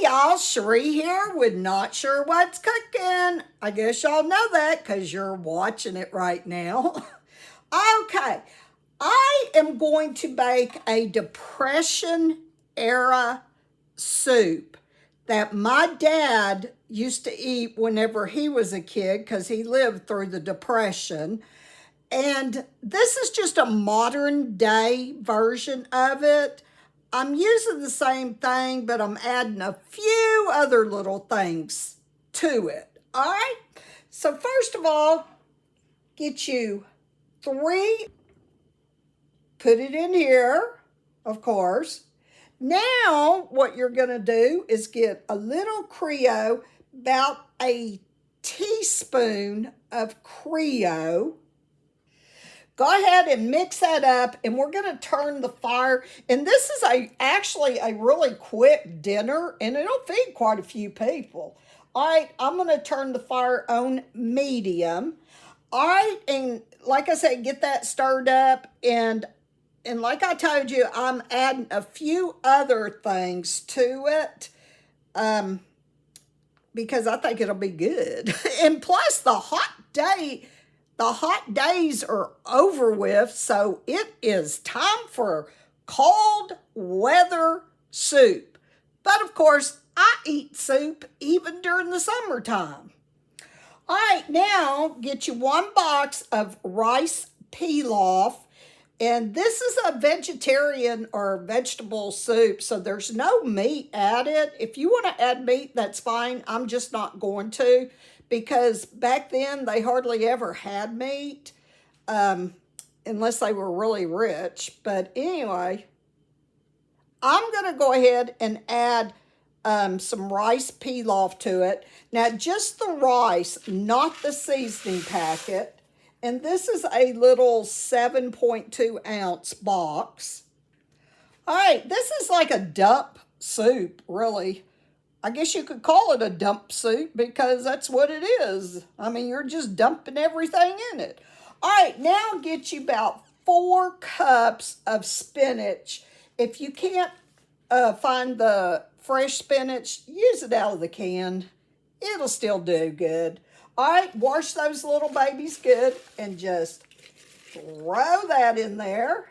y'all, Sheree here with Not Sure What's Cooking. I guess y'all know that because you're watching it right now. Okay, I am going to bake a Depression era soup that my dad used to eat whenever he was a kid because he lived through the Depression. And this is just a modern day version of it. I'm using the same thing, but I'm adding a few other little things to it. All right? So first of all, get you 3. Put it in here, of course. Now, what you're going to do is get a little Creo, about a teaspoon of Creo. Go ahead and mix that up, and we're going to turn the fire. And this is actually a really quick dinner, and it'll feed quite a few people. All right, I'm going to turn the fire on medium. All right, and like I said, get that stirred up. And like I told you, I'm adding a few other things to it because I think it'll be good. And plus, the hot days are over with, so it is time for cold weather soup. But of course, I eat soup even during the summertime. All right, now get you 1 box of rice pilaf. And this is a vegetarian or vegetable soup, so there's no meat added. If you want to add meat, that's fine. I'm just not going to, because back then they hardly ever had meat, unless they were really rich. But anyway, I'm going to go ahead and add some rice pilaf to it. Now, just the rice, not the seasoning packet. And this is a little 7.2 ounce box. All right, this is like a dump soup, really. I guess you could call it a dump soup because that's what it is. I mean, you're just dumping everything in it. All right, now get you about 4 cups of spinach. If you can't find the fresh spinach, use it out of the can. It'll still do good. All right, wash those little babies good and just throw that in there.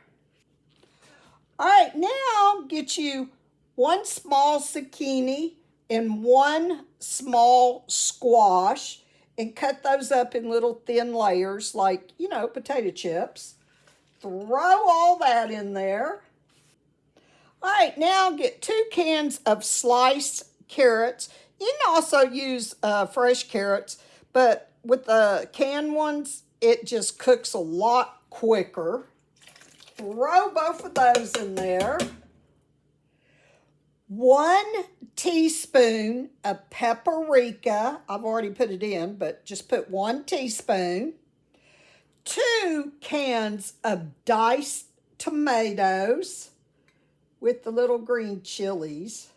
All right, now get you 1 small zucchini and 1 small squash and cut those up in little thin layers like, potato chips. Throw all that in there. All right, now get 2 cans of sliced carrots. You can also use fresh carrots, but with the canned ones, it just cooks a lot quicker. Throw both of those in there. 1 teaspoon of paprika. I've already put it in, but just put 1 teaspoon. 2 cans of diced tomatoes with the little green chilies.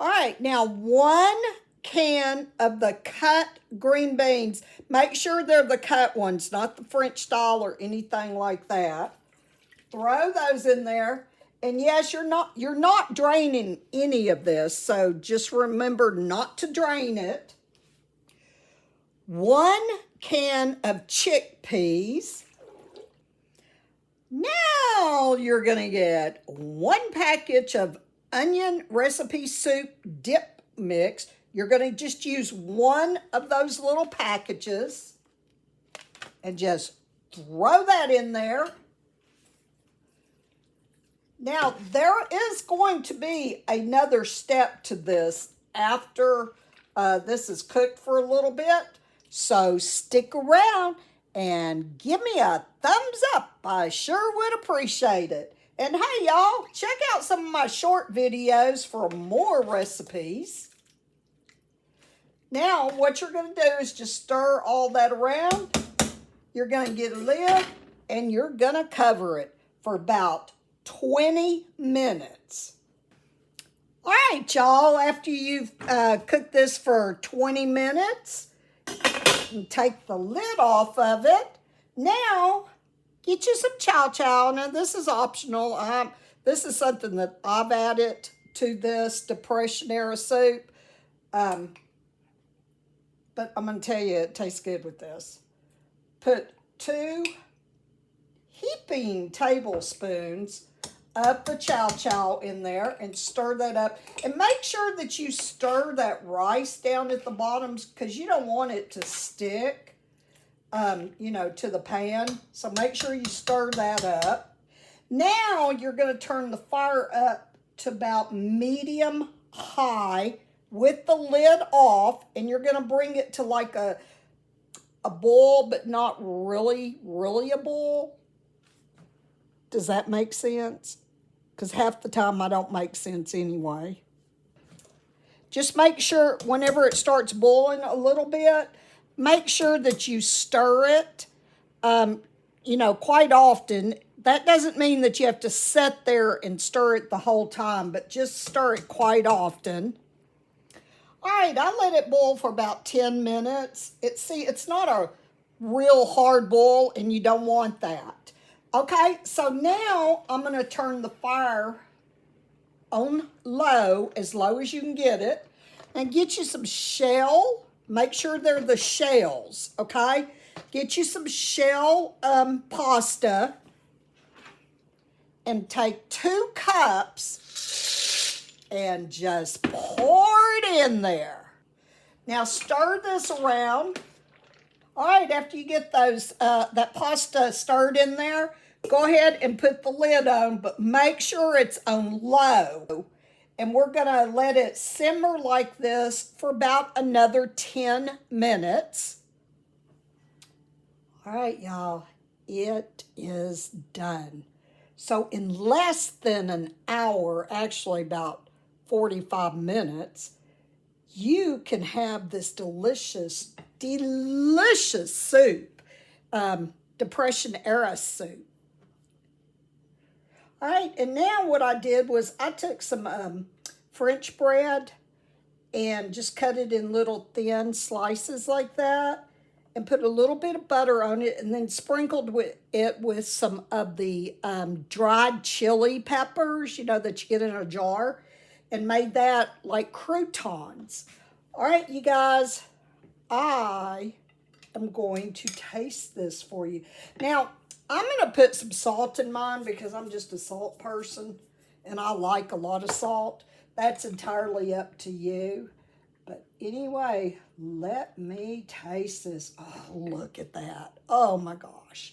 All right, now 1 can of the cut green beans. Make sure they're the cut ones, not the French style or anything like that. Throw those in there. And yes, you're not draining any of this, so just remember not to drain it. 1 can of chickpeas. Now you're going to get 1 package of onion recipe soup dip mix. You're going to just use 1 of those little packages and just throw that in there. Now, there is going to be another step to this after this is cooked for a little bit. So stick around and give me a thumbs up. I sure would appreciate it. And hey, y'all, check out some of my short videos for more recipes. Now, what you're going to do is just stir all that around. You're going to get a lid, and you're going to cover it for about 20 minutes. All right, y'all, after you've cooked this for 20 minutes, you take the lid off of it. Now, get you some chow chow. Now, this is optional. This is something that I've added to this Depression era soup. But I'm going to tell you, it tastes good with this. Put 2 heaping tablespoons of the chow chow in there and stir that up. And make sure that you stir that rice down at the bottoms because you don't want it to stick, you know, to the pan. So make sure you stir that up. Now you're going to turn the fire up to about medium high with the lid off, and you're going to bring it to like a boil, but not really a boil. Does that make sense? Because half the time I don't make sense anyway. Just make sure whenever it starts boiling a little bit, make sure that you stir it, you know, quite often. That doesn't mean that you have to sit there and stir it the whole time, but just stir it quite often. All right, I let it boil for about 10 minutes. It's not a real hard boil, and you don't want that. Okay, so now I'm going to turn the fire on low as you can get it, and get you some shell. Make sure they're the shells, okay? Get you some shell pasta, and take 2 cups and just pour it in there. Now stir this around. All right, after you get those that pasta stirred in there, go ahead and put the lid on, but make sure it's on low. And we're gonna let it simmer like this for about another 10 minutes. All right, y'all, it is done. So in less than an hour, actually about 45 minutes, you can have this delicious soup, Depression era soup. All right, and now what I did was I took some French bread and just cut it in little thin slices like that, and put a little bit of butter on it, and then sprinkled it with some of the dried chili peppers, you know, that you get in a jar, and made that like croutons. All right, you guys, I am going to taste this for you. Now, I'm going to put some salt in mine because I'm just a salt person, and I like a lot of salt. That's entirely up to you. But anyway, let me taste this. Oh, look at that. Oh, my gosh.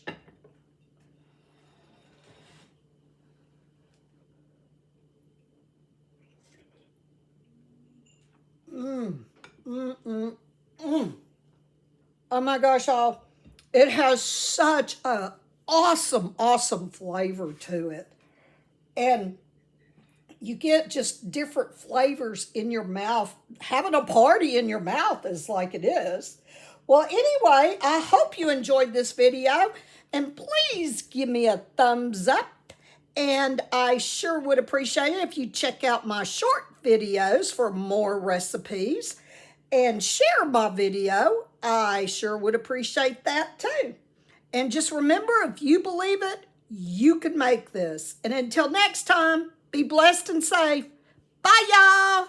Oh, my gosh, y'all. It has such a awesome flavor to it. And you get just different flavors in your mouth. Having a party in your mouth is like it is. Well, anyway, I hope you enjoyed this video. And please give me a thumbs up. And I sure would appreciate it if you check out my short videos for more recipes. And share my video. I sure would appreciate that too. And just remember, if you believe it, you can make this. And until next time, be blessed and safe. Bye, y'all.